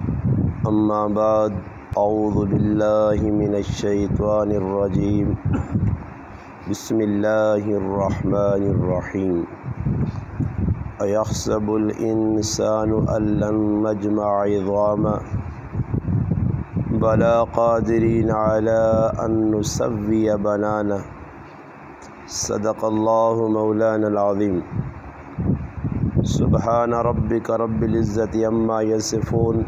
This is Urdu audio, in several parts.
اما بعد اعوذ باللہ من الشیطان الرجیم بسم اللہ الرحمن الرحیم ایحسب الانسان ان لن نجمع عظامہ بلا قادرین علی ان نسوی بنانہ صدق اللہ مولانا العظیم سبحان ربک رب العزت عما یصفون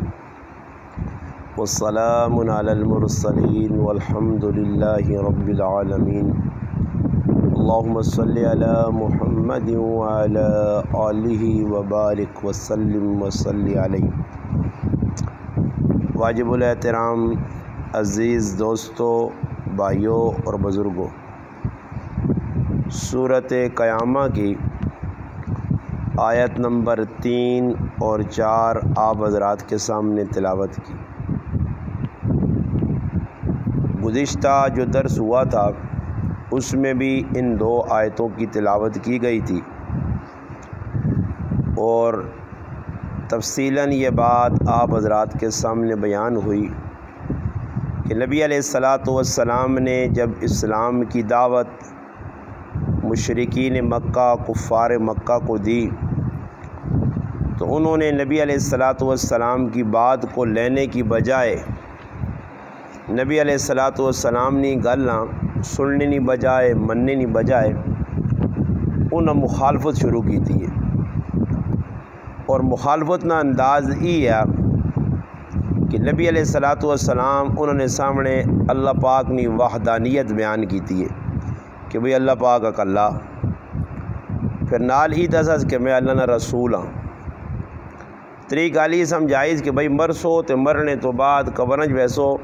والسلام علی المرسلین والحمد للہ رب العالمین اللہم صلی علی محمد وعلی آلہ وبارک وسلم وصلی علیہ۔ واجب الاحترام عزیز دوستوں، بھائیوں اور بزرگوں، سورۃ قیامہ کی آیت نمبر 3 اور 4 آپ حضرات کے سامنے تلاوت کی۔ گزشتہ جو درس ہوا تھا اس میں بھی ان 2 آیتوں کی تلاوت کی گئی تھی، اور تفصیلاً یہ بات آپ حضرات کے سامنے بیان ہوئی کہ نبی علیہ الصلاۃ والسلام نے جب اسلام کی دعوت مشرکین مکہ کفار مکہ کو دی تو انہوں نے نبی علیہ الصلاۃ والسلام کی بات کو لینے کی بجائے نبی علیہ الصلاۃ والسلام نے گلاں سننے نہیں بجائے مننے نہیں بجائے انہوں نے مخالفت شروع کی تھی، اور مخالفت نہ انداز یہ ہے کہ نبی علیہ الصلاۃ والسلام انہوں نے سامنے اللہ پاک نے وحدانیت بیان کی تھی کہ بھئی اللہ پاک اکلا، پھر نال ہی دس کہ میں اللہ نہ رسول ہاں۔ تری گالی سمجھائیز کہ بھئی مرسو تے مرنے تو بعد قبرنج ویسو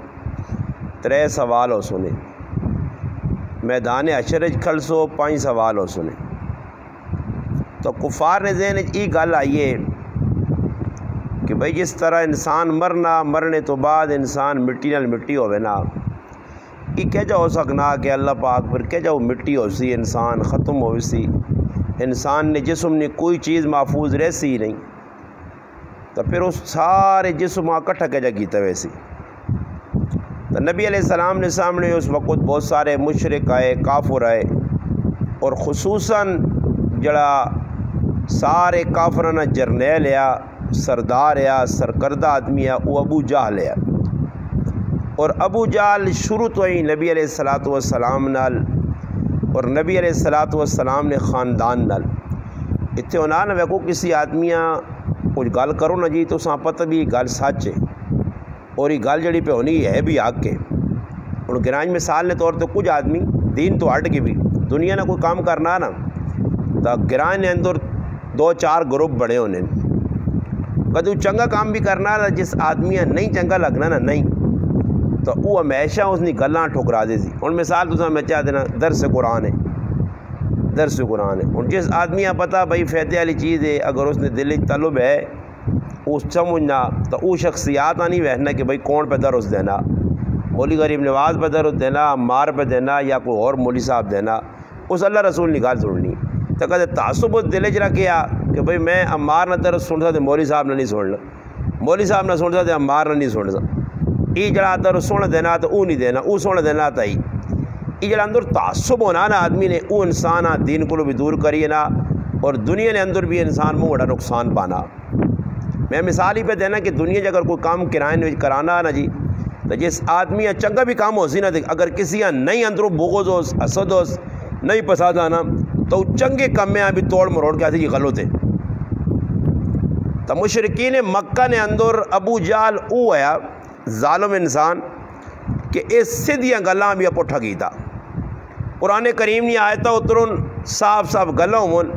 3 سوال ہو سنے، میدان حشرج کھلسو 5 سوال ہو سنے۔ تو کفار نے ذہن یہ گل آئیے کہ بھئی جس طرح انسان مرنے تو بعد انسان مٹی نال مٹی ہوئے نا، یہ کہہ جا ہو سکنا کہ اللہ پاک پھر کہہ جاؤ مٹی ہو سی، انسان ختم ہو سی، انسان نے جسم نے کوئی چیز محفوظ رہ سی نہیں، تو پھر اس سارے جسم اکٹھا کہہ جا کیتا ویسی۔ تو نبی علیہ السلام نے سامنے اس وقت بہت سارے مشرک آئے، کافر آئے، اور خصوصاً جڑا سارے کافرانہ جرنیل یا سردار یا سرکردہ آدمی ہے وہ ابو جہل ہے، اور ابو جہل شروع تو ہی نبی علیہ الصلاۃ والسلام نال اور نبی علیہ الصلاۃ والسلام نے خاندان نال اتنے ہونا نہ ویکو کسی آدمیاں کچھ گل کرو نا جی تو ساں پتہ بھی یہ گل سچ ہے، اور یہ گل جڑی پہ ہونی ہے بھی حق کے۔ اور گرانج مثال نے طور تو کچھ آدمی دین تو ہٹ کے بھی دنیا نے کوئی کام کرنا نا تو گرانج نے اندر 2-4 گروپ بڑے ہونے، کدو چنگا کام بھی کرنا نا، جس آدمی نہیں چنگا لگنا نا نہیں تو وہ ہمیشہ اس نے گلاں ٹھکرا دے سی۔ اور مثال تو میں چاہ دینا درس قرآن ہے، درس قرآن ہے، اور جس آدمی پتہ بھئی فائدے والی چیز ہے، اگر اس نے دل طلب ہے اس سمجھنا تو وہ شخصیات نہیں بہنا کہ بھئی کون پہ درس دینا، مولی غریب نواز پہ درس دینا، عمار پہ دینا، یا کوئی اور مولی صاحب دینا، اس اللہ رسول نے گل سننی۔ تو کہتے تعصب دل چ رکھیا کہ بھئی میں عمار نہ درس سنتا تو مولی صاحب نے نہیں سننا، مولی صاحب نہ سنتا تو عمار نے نہیں سننا، یہ جڑا درس سن دینا تو وہ نہیں دینا، وہ سن دینا تو یہ جڑا اندر تعصب ہونا نا آدمی نے، وہ انسان دین کو بھی دور کریے نا، اور دنیا نے اندر بھی انسان میں بڑا نقصان پانا۔ میں مثال ہی پہ دینا کہ دنیا جب اگر کوئی کام کرائے کرانا نا جی تو جس آدمی چنگا بھی کام ہو سی نا، اگر کسی نہیں اندروں بغض ہو حسد ہو نہیں پسند آنا تو چنگے کام میں بھی توڑ مروڑ کے آتے یہ غلط ہے۔ تو مشرکین مکہ نے اندر ابو جہل او آیا ظالم انسان کہ اس سیدھیاں گلاں بھی پٹھا کیتا۔ قرآن کریم نے آیتا اترن صاف صاف گلاں من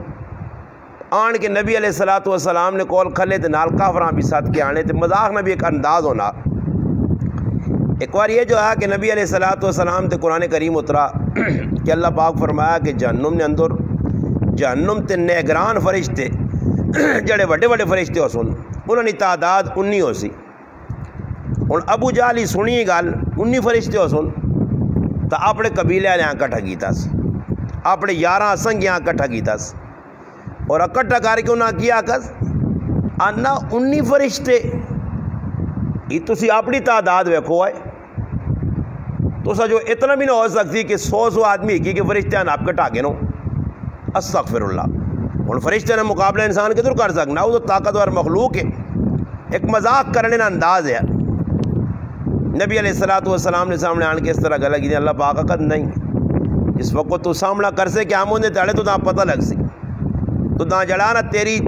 آن کے نبی علیہ الصلاۃ والسلام نے کول کھلے تے نال کافراں بھی ساتھ کے آنے تے مذاق نہ بھی ایک انداز ہونا۔ ایک بار یہ جو ہے کہ نبی علیہ الصلاۃ والسلام تے قرآن کریم اترا کہ اللہ پاک فرمایا کہ جہنم نے اندر جہنم تے نگران فرشتے جڑے بڑے بڑے فرشتے ہو سن انہوں نے تعداد 19 ہو سی۔ ہوں ابو جہل ہی سنی گل 19 فرشتے ہو سن تو اپنے قبیلے والے اکٹھا کیتا س، اپنے 11 سنگیاں اکٹھا کیتا س، اور اکٹھا کر کے انہیں کیا کس آنا 19 فرشتے یہ تسی اپنی تعداد ویکھو ہے تو جو اتنا بھی نہ ہو سکتی کہ 100 آدمی کی کہ فرشتے آپ کٹا کے نو استغفر اللہ ہوں فرشتے نے مقابلہ انسان کدھر کر سکنا وہ تو طاقتور مخلوق ہے ایک مذاق کرنے کا انداز ہے نبی علیہ السلام نے سامنے آن کے اس طرح گلا کی اللہ پاک قد نہیں اس وقت تو سامنا کر سے کیا مجھے تڑے تو تاں پتہ لگ سی تو تاں جڑانا تیری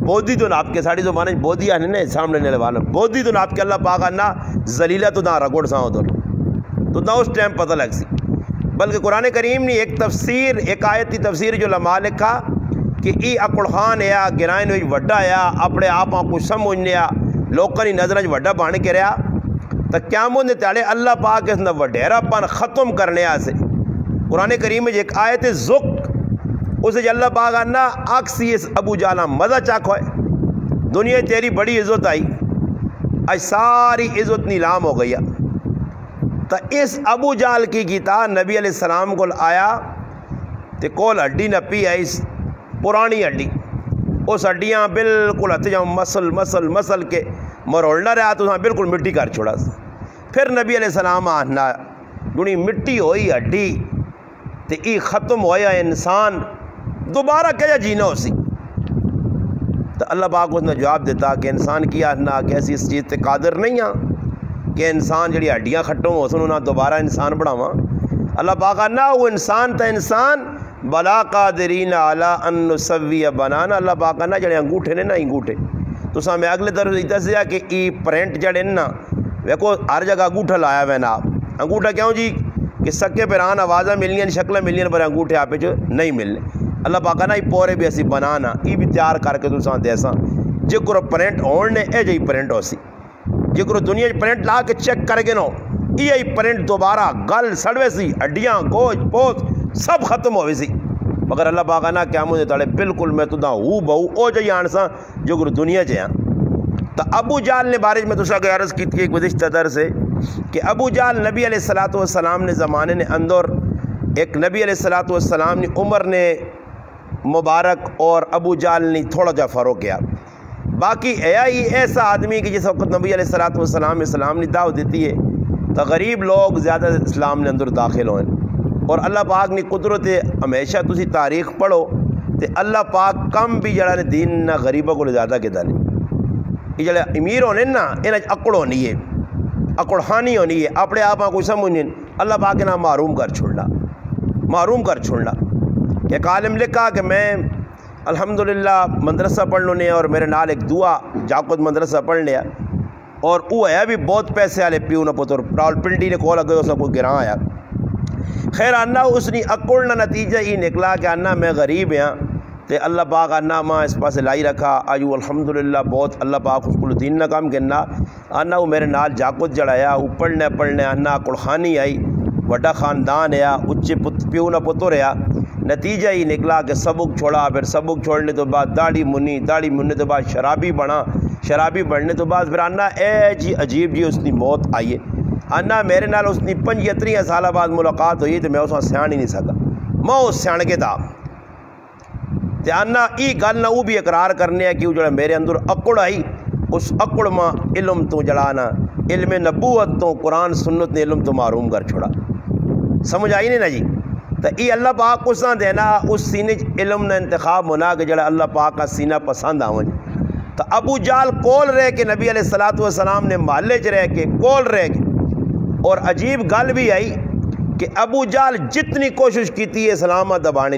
بودھی تو ناپ کے ساڑی تو مانا بودھی آنے نے سامنے نے لوانا بودھی تو ناپ کے اللہ پاک آنا زلیلہ تو تاں رگوڑ ساں تو تاں اس ٹائم پتہ لگ سی بلکہ قرآن کریم نے ایک تفسیر ایک آیتی تفسیر جو لمحہ لکھا کہ ای اکڑ خان یا گرائن وچ وڈا یا اپنے آپاں کو سمجھنے یا لوکاں دی نظراں وچ وڈا بن کے رہا تو قیامت دے تاڑے اللہ پاک اس دا وڈیرا پن ختم کرنے آسے قرآن کریم میں ایک آیت زق اسے اللہ پاک آنا اکسی اس ابو جالا مزہ چاک ہوئے دنیا تیری بڑی عزت آئی آج ساری عزت نیلام ہو گئی تو اس ابو جال کی گیتا نبی علیہ السلام کو آیا تے کول ہڈی نپی ہے اس پرانی ہڈی اس ہڈیاں بالکل ہتھ جاؤں مسل کے مرولنا رہا تو بالکل مٹی کر چھوڑا پھر نبی علیہ السلام آنا جنی مٹی ہوئی ہڈی تے ای ختم ہویا انسان دوبارہ کیا جینا ہو سی تو اللہ پاک اس نے جواب دیتا کہ انسان کی آنا کہ ایسی اس چیز تے قادر نہیں ہاں کہ انسان جڑی ہڈیاں کھٹوں ہو سنو نہ دوبارہ انسان بڑھاواں اللہ پاک آنا وہ انسان تا انسان بلا قادرین علی ان نسوی بنانا اللہ پاک آنا جڑے انگوٹھے نے نا انگوٹھے تو سا میں اگلے طرف دسیا کہ ای پرنٹ جڑے نا ویکو ہر جگہ انگوٹھا لایا ہوئے نا انگوٹھا کیوں جی کہ سکے پیران آوازاں ملین شکلیں ملین پر انگوٹھے آپ جو نہیں ملنے اللہ پاک آنا ای پورے بھی اسی بنانا ای بھی تیار کر کے تو سا دیساں جے کرو پرنٹ ہون نے اے جی پرنٹ ہو سی جے کرو دنیا پرنٹ لا کے چیک کر کے نو ای پرنٹ دوبارہ گل سڑوے سی ہڈیاں گوشت پوست سب ختم ہوئے سی مگر اللہ پاک آنا کیا مجھے تڑے بالکل میں تو دا ہو بہو او جی آنساں جو کرو دنیا چاہاں تو ابو جال نے بارش میں تو سا عرض کی تھی ایک گزشتہ در سے کہ ابو جال نبی علیہ السلام نے زمانے نے اندر ایک نبی علیہ السلام نے عمر نے مبارک اور ابو جال نے تھوڑا جا فرق کیا باقی ہی ایسا آدمی کہ جس وقت نبی علیہ السلام نے دعوت دیتی ہے تو غریب لوگ زیادہ اسلام نے اندر داخل ہوئے اور اللہ پاک نے قدرت ہمیشہ تسی تاریخ پڑھو تو اللہ پاک کم بھی جڑا نے دین نہ غریبوں کو زیادہ کے دانے یہ جڑے امیر ہونے نا انہیں اکڑ ہونی ہے اکڑ خانی ہونی ہے اپنے آپ کو سمجھیں اللہ پاک نے محروم کر چھوڑنا ایک عالم لکھا کہ میں الحمدللہ مدرسہ پڑھ لوں اور میرے نال ایک دعا جاکت مدرسہ پڑھ لیا اور وہ ہے بھی بہت پیسے والے پیو نہ پتر راول پنڈی نے کھولا گئے اس کو گراں آیا خیر آنا اس نے اکڑنا نتیجہ یہ نکلا کہ آنا میں غریب ہاں تے اللہ پاک آنا ماں اس پاس لائی رکھا آجو الحمدللہ بہت اللہ پاک اس کو دین نہ کام کرنا آنا وہ میرے نال جاکت جڑایا وہ پڑھنے آنا اکڑ خانی آئی وڈا خاندان ہے اچے پیو نہ پتر ہے نتیجہ یہ نکلا کہ سبق چھوڑا پھر سبق چھوڑنے تو بعد داڑھی مننے تو بعد شرابی بڑھنے تو بعد پھر آنا اے جی عجیب جی اس کی موت آئی ہے آنا میرے نال اس کی 75 سالہ بعد ملاقات ہوئی تو میں اس وہاں سیان ہی نہیں سکا میں اس سیان کے تھا تے آنا ای گل نہ وہ بھی اقرار کرنے ہے کہ وہ جڑا میرے اندر اکڑ آئی اس اکڑ ماں علم تو جڑانا علم نبوت تو قرآن سنت نے علم تو محروم کر چھوڑا سمجھ آئی نہیں نا جی تو ای اللہ پاک کو ساں دینا اس سینے علم نے انتخاب ہونا کہ جڑا اللہ پاک کا سینہ پسند آؤں تو ابو جال کول رہے کہ نبی علیہ السلام نے محلے چ رہ کے کول رہے کے اور عجیب گل بھی آئی کہ ابو جال جتنی کوشش کیتی ہے اسلام دبانے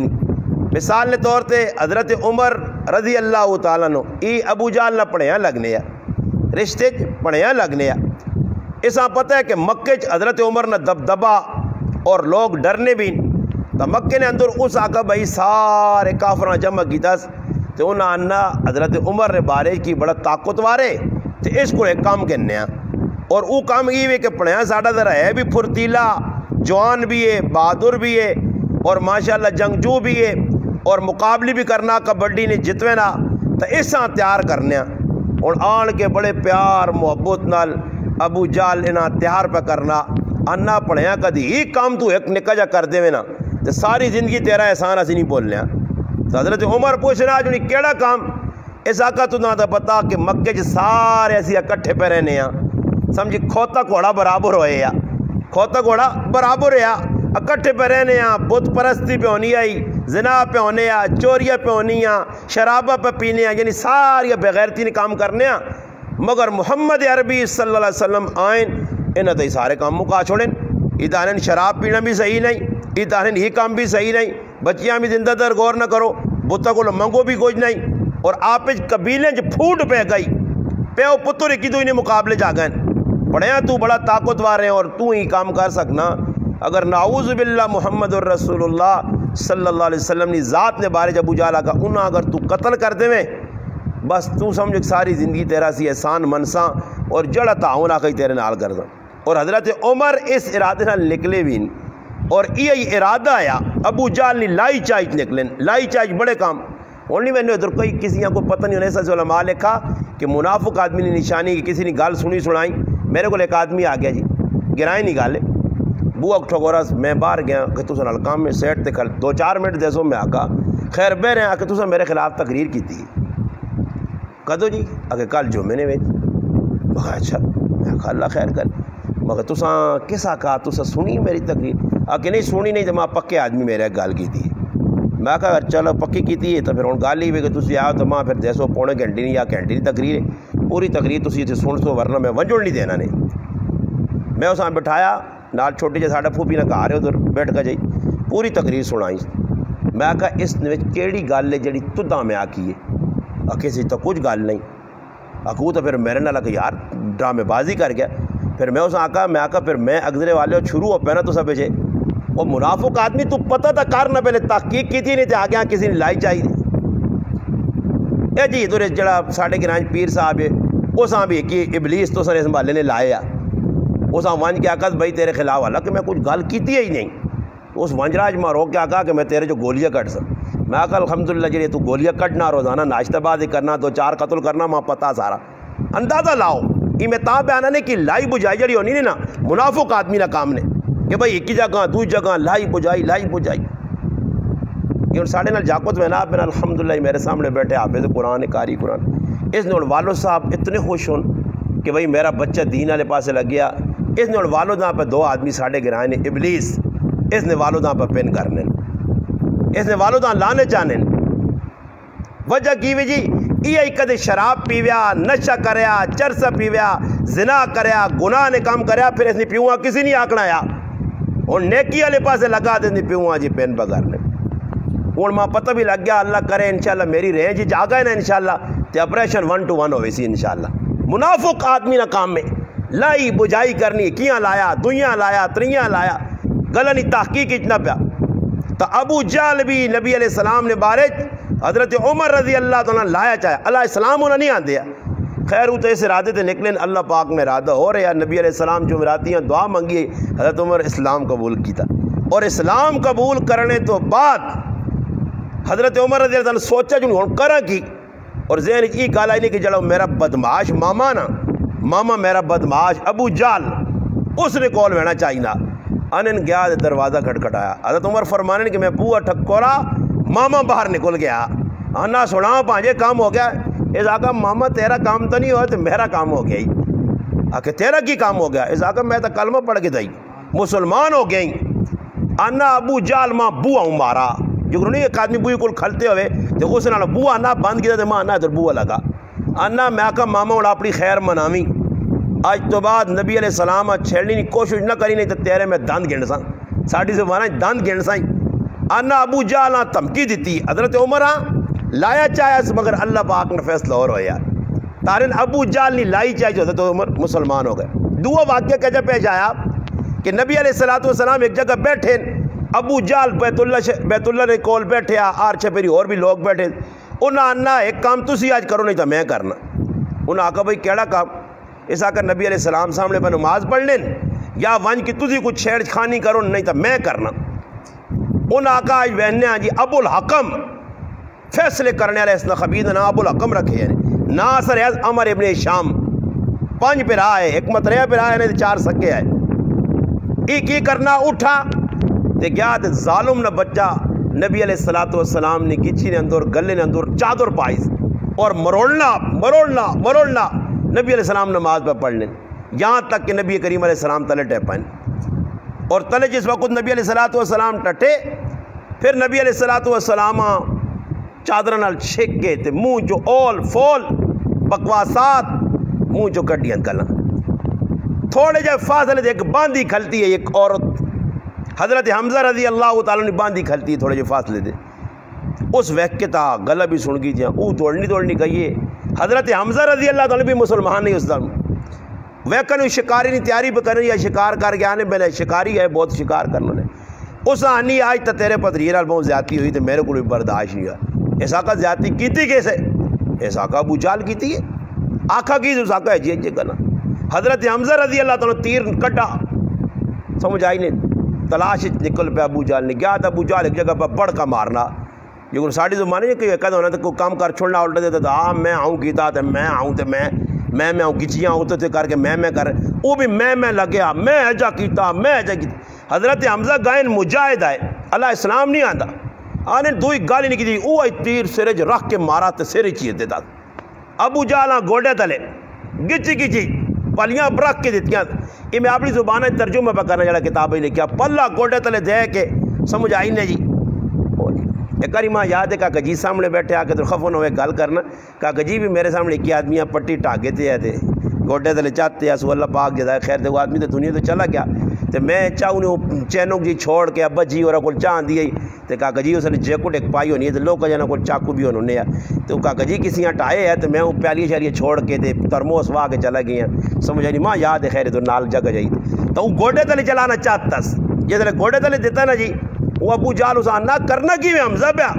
مثال نے طور تے حضرت عمر رضی اللہ تعالیٰ نو ای ابو جال نہ پڑھیاں لگنے رشتے پڑھیاں لگنے اساں پتہ ہے کہ مکے حضرت عمر نہ دبدبا اور لوگ ڈرنے بھی تو مکے نے اندر اس آقا بھائی سارے کافراں جمع کی دس تو انہاں آنا حضرت عمر نے بارے کی بڑا طاقتوارے تو اس کو ایک کام کرنے اور وہ کام یہ ہے کہ پڑھیاں ساڑھا ذرا ہے بھی پھرتیلا جوان بھی ہے بہادر بھی ہے اور ماشاءاللہ جنگجو بھی ہے اور مقابلی بھی کرنا کبڈی نے جتوے نا تو اساں تیار کرنے اور آن کے بڑے پیار محبت نال ابو جال انہاں تیار پہ کرنا آنا پڑھیاں کدی ہی کام تو ایک نکا جا کر دے نا تو ساری زندگی تیرا احسان اسی نہیں بولنے تو حضرت عمر پوچھنا جو کیڑا کام اس آقا تو نہ پتا کہ مکے چ سارے اسی اکٹھے پہ رہنے سمجھی کھوتا گھوڑا برابر ہوئے یا کھوتا گھوڑا برابر ہے اکٹھے پہ رہنے بت پرستی پہ ہونی آئی، زنا پہ ہونے چوریاں پہ ہونی شرابہ پہ پینے یعنی ساری بغیرتی نے کام کرنے مگر محمد عربی صلی اللہ علیہ وسلم آئین انہیں تو سارے کام مکا چھوڑیں. ادارین شراب پینا بھی صحیح نہیں، ادارین یہ کام بھی صحیح نہیں، بچیاں بھی زندہ در غور نہ کرو، بتا کو منگو بھی کچھ نہیں، اور آپ قبیلیں جو پھوٹ پہ گئی پیو پتر کی تو انہیں مقابلے جا گئے پڑھے تو بڑا طاقتور ہے اور تو ہی کام کر سکنا. اگر نعوذ باللہ محمد الرسول اللہ صلی اللہ علیہ وسلم نے ذات نے بارے ابو جہل کا انہاں اگر تو قتل کر دے میں بس تو سمجھ ساری زندگی تیرا سی احسان منساں اور جڑا تعاون آ کے تیرے نال کر دیں. اور حضرت عمر اس ارادے نال نکلے بھی نہیں اور یہ ارادہ آیا ابو جہل نے لائی چائچ نکلیں لائی چائچ بڑے کام اونلی میں نے ادھر کوئی کسی کو پتہ نہیں ہونے سے علماء لکھا کہ منافق آدمی نے نشانی کہ کسی نے گال سنی سنائی. میرے کو ایک آدمی آ گیا جی گرائیں نہیں گالے بوا ٹھگورا میں باہر گیا کہ تو سن کام میں سیٹ تے کل 2-4 منٹ دے سو میں آکا خیر بہ رہے آ کے تو میرے خلاف تقریر کی تھی کدو جی اگر کل جو میں نے مگر اچھا میں کہا اللہ خیر کر مگر تساں کس آکا تساں سنی میری تقریر آ کے نہیں سنی نہیں تو میں پکے آدمی میرے گال کی تھی. میں کہا چلو پکی کی تھی تو پھر ہوں گل ہی ہوئی کہ تھی آؤ تو ماں پھر 200 پونے گھنٹے نہیں یا گھنٹے کی تقریر ہے پوری تقریر تھی اتنے سن سو ورنہ میں ونجڑ نہیں دینا نہیں. میں اساں بٹھایا نال چھوٹی جی ساڈا پھوپھی نہ گھر ہے ادھر بیٹھ کے جائی پوری تقریر سنائی. میں کہا اس کیڑی گل ہے جڑی تداں میں آکی ہے کسی تو کچھ گل نہیں آکو تو پھر میرے نال کہ یار ڈرامے بازی کر گیا. پھر میں اس آکا پھر میں اگلے والے شروع ہو پہنا تو سب بچے وہ منافق آدمی تو پتہ تھا کر نہ پہلے تحقیق کی تھی نہیں تو آگے کسی نے لائی چاہیے اے جی ادھر جڑا ساڈے گرانج پیر صاحب ہے اساں بھی کہ ابلیس تو سر اس محلے نے لائے اساں ونج کے آکا بھائی تیرے خلاف والا کہ میں کچھ گل کیتی ہی نہیں اس ونجراج میں رو کے آکا کہ میں تیرے جو گولیاں کٹ سک میں آکا الحمدللہ جی تو گولیاں کٹنا روزانہ ناشتہ بازی کرنا 2-4 قتل کرنا ماں پتہ سارا اندازہ لاؤ یہ میں تاں بیانا نہیں کہ لائی بجائی جڑی ہونی نہیں نا منافق آدمی نہ کام نے کہ بھائی ایک ہی جگہ دوسری جگہ لائی بجائی یہ ساڑھے نال جاکت میں نا آپ الحمدللہ میرے سامنے بیٹھے حافظ قرآن قاری قرآن اس نے والد صاحب اتنے خوش ہوں کہ بھائی میرا بچہ دین والے پاسے لگ گیا. اس نے والداں پہ 2 آدمی ساڑھے گرائے نے ابلیس اس نے والداں پہ پن کرنے اس نے والداں لانے چاہنے وجہ کی وی جی یہ کدے شراب پیویا نشہ کریا چرسا پیویا زنا کریا گناہ نے کام کریا پھر اس نے پیوہاں کسی نہیں آکڑا یا اور نیکی والے پاسے لگا دے پیوہاں جی پین بگرنے اور ماں پتہ بھی لگ گیا اللہ کرے انشاءاللہ میری رینج جا گئے نا انشاءاللہ تے آپریشن 1 to 1 ہوئے سی انشاءاللہ. منافق آدمی نہ کام میں لائی بجائی کرنی کیاں لایا دویاں لایا تریاں لایا گلنی تحقیق اتنا پیا. تو ابو جہل بھی نبی علیہ السلام نے بارج حضرت عمر رضی اللہ عنہ لایا چاہے اللہ السلام انہوں نہیں آندیا خیر وہ تو اس ارادے تے نکلیں اللہ پاک میں ارادہ ہو رہے ہیں نبی علیہ السلام جو مراتیاں دعا منگی حضرت عمر اسلام قبول کیتا اور اسلام قبول کرنے تو بعد حضرت عمر رضی اللہ عنہ سوچا جو ہوں کرا کی اور ذہن یہ گل آئی نہیں کہ جڑا میرا بدماش ماما نا ماما میرا بدماش ابو جہل اس نے کول لینا چاہیے نا انن گیا دروازہ کھٹکھٹایا حضرت عمر فرمانے کہ میں بوا ٹھکورا ماما باہر نکل گیا آنا سنا پانچے کام ہو گیا اس آقا ماما تیرا کام تو نہیں ہوا تو میرا کام ہو گیا ہی آکے تیرا کی کام ہو گیا اس آقا میں تو کلمہ پڑھ کے دائی مسلمان ہو گئی آنا ابو جہل ماں بوا ہوں مارا جو نہیں ایک آدمی بوئی کل کھلتے ہوئے تو اس نے بوا آنا بند کیا تو ماں آنا ادھر بوا لگا آنا میں آقا ماما اور اپنی خیر منامی آج تو بعد نبی علیہ السلام چھیڑنے کی کوشش نہ کری نہیں تو تیرے میں دند گنڈ ساں ساڑھی سے مانا دند گنڈ سائیں آنا ابو جہل تمکی دیتی حضرت عمر لایا چاہے مگر اللہ پاک نے فیصلہ اور ہو یار تارن ابو جہل نے لائی چاہے حضرت عمر مسلمان ہو گئے. دعا واقعہ کیسے پیش آیا کہ نبی علیہ السلام ایک جگہ بیٹھے ابو جہل بیت اللہ نے کول بیٹھے آر چھپیری اور بھی لوگ بیٹھے انہاں آنا ایک کام تسی آج کرو نہیں تو میں کرنا انہاں آکا بھائی کیڑا کام اس آکا نبی علیہ السلام سامنے پہ نماز پڑھ لیں یا ونج کی تسی کچھ چھیڑ خانی کرو نہیں تو میں کرنا انہاں آکا آج بہننے جی ابو الحکم فیصلے کرنے والے اس نے خبید نا ابو الحکم رکھے ہیں نا اثر ہے عمر ابن شام 5 پہ رہا ہے حکمت رہا پہ رہا ہے نہیں 4 سکے ہے ایک ہی کرنا اٹھا تے گیا تے ظالم نہ بچہ نبی علیہ السلام نے کچھی نے اندر گلے نے اندر چادر پائیس اور مروڑنا نبی علیہ السلام نماز پہ پڑھ لیں یہاں تک کہ نبی کریم علیہ السلام تلے ٹیپائیں، اور تلے جس وقت نبی علیہ السلام ٹٹے، پھر نبی علیہ السلام چادر نال چھک کے تے منہ جو اول فول بکواسات منہ جو کڈیاں گلاں، تھوڑے جے فاصلے دے ایک باندھی کھلتی ہے، ایک عورت حضرت حمزہ رضی اللہ تعالیٰ نے باندھی کھلتی ہے تھوڑے جے فاصلے دے، اس وقت کے تا گلہ بھی سن گئی جہاں او توڑنی کہیے۔ حضرت حمزہ رضی اللہ تعالیٰ بھی مسلمان نہیں اس دن، ویکن شکاری نہیں تیاری پہ کرنے، یا شکار کر کے آنے بنے شکاری ہے بہت شکار کرنے نے، اس آنی آج تا تیرے پتریر آل بہت زیادتی ہوئی تو میرے کو بھی برداشت نہیں ہوا۔ ایسا کا زیادتی کیتی کیسے؟ ایسا کا ابو جہل کیتی ہے، آنکھا کی ایسا کا ہے جی کرنا۔ حضرت حمزہ رضی اللہ تعالیٰ تیر کٹا، سمجھ آئی نہیں، تلاش نکل پہ ابو جہل نے کیا تھا، ابو جہل ایک جگہ پہ بڑھ کا مارنا، جو ساڑھی زمانے کہ کہتا ہونا تو کوئی کام کر چھوڑنا الٹا دیتا تھا، ہاں میں آؤں کیتا تھا، میں آؤں تو میں آؤں گچیاں ہوتے تھے کر کے میں کر، وہ بھی میں لگیا، میں ایجا کیتا، میں ایجا کیتا۔ حضرت حمزہ گائن مجاہد آئے، اللہ اسلام نہیں آتا، آنے دوئی گالی نہیں کی تھی، وہ تیر سرج رکھ کے مارا تو سرے چیئے دیتا۔ ابو جہل گوڑے تلے گچی پلیاں برکھ کے دیتیاں، یہ میں اپنی زبانہ ترجمہ پہ کرنا جڑا کتابیں لکھیا، پلہ گوڑے تلے دے کے سمجھ آئی نہیں جی۔ ایک کاری ماں یاد ہے کاکا جی سامنے بیٹھے آ کے تو خفن ہوئے گل کرنا، کاکا جی بھی میرے سامنے کی آدمیاں پٹی ٹاگے تھے گوڈے تلے چاہتے ہیں، سو اللہ پاک جزائے خیر دے، وہ آدمی تو دنیا تو چلا گیا، تو میں چاہوں نے چینوں جی چھوڑ کے ابا جی اور کول چاہ دی، تو کاکا جی اس نے جیکٹ ایک پائی ہونی ہے، تو لوگ جانا کول چاقو بھی انہوں نے، تو کاکا جی کسی ہٹائے ہے، تو میں وہ پیالی شالیاں چھوڑ کے تے ترموس وا کے چلا گئی ہیں، سمجھ آئی ماں یاد ہے خیر تو نال جگہ جائی، تو وہ گوڈے تلے چلانا چاہتا جس نے گوڈے تلے دیتا نا جی، وہ ابو جہل اسا نہ کرنا کی میں حمزہ پیا،